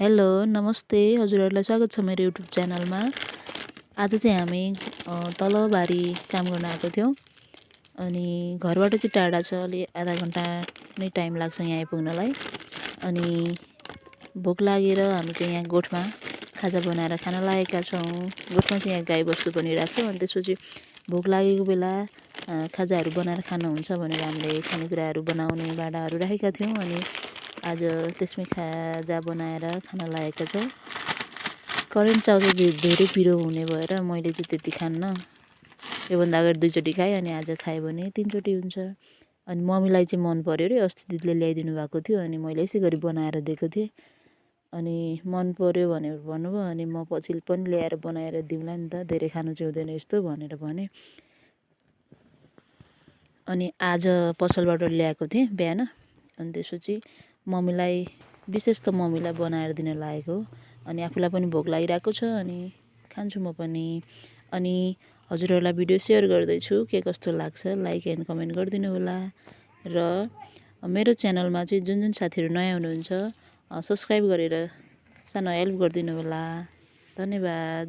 Hello नमस्ते हजुरहरूलाई स्वागत छ मेरो युट्युब च्यानलमा। आज चाहिँ हामी तलबारी काम गर्न आएको थियौँ अनि घरबाट चाहिँ टाढा छ, अलि आधा घन्टा नै टाइम लाग्छ यहाँ आइपुग्नलाई। अनि भोक लागेर हामी चाहिँ यहाँ गोठमा खाजा बनाएर खान लागेका छौँ। गोठमा चाहिँ यहाँ गाईबस्तु पनि राख्छौँ अनि त्यसपछि भोक लागेको बेला खाजाहरू बनाएर खानुहुन्छ भनेर हामीले खानेकुराहरू बनाउने भाँडाहरू राखेका थियौँ अनि आज त्यसमै खाजा बनाएर खान लागेका छौँ। करेन्ट चाउचाउ धेरै पिरो हुने भएर मैले चाहिँ त्यति खान्न। योभन्दा अगाडि 2 चोटि खाएँ अनि आज खाएँ भने 3 चोटि हुन्छ। अनि मम्मीलाई चाहिँ मन पर्यो अरे, अस्ति दिदीले ल्याइदिनु भएको थियो अनि मैले यसै गरी बनाएर दिएको थिएँ। अनि मन पर्यो भनेर भन्नुभयो अनि म पछि पनि ल्याएर बनाएर दिउँला नि त, धेरै खानु चाहिँ हुँदैन यस्तो भनेर भने। अनि आज पसलबाट ल्याएको थिएँ बिहान अनि त्यसपछि मम्मीलाई, विशेष त मम्मीलाई बनाएर दिन लागेको हो। अनि आफूलाई पनि भोक लागिरहेको छ अनि खान्छु म पनि। अनि हजुरहरूलाई भिडियो सेयर गर्दैछु, के कस्तो लाग्छ लाइक एन्ड कमेन्ट गरिदिनु होला। र मेरो च्यानलमा चाहिँ जुन जुन साथीहरू नयाँ हुनुहुन्छ सब्सक्राइब गरेर सानो हेल्प गरिदिनु होला। धन्यवाद।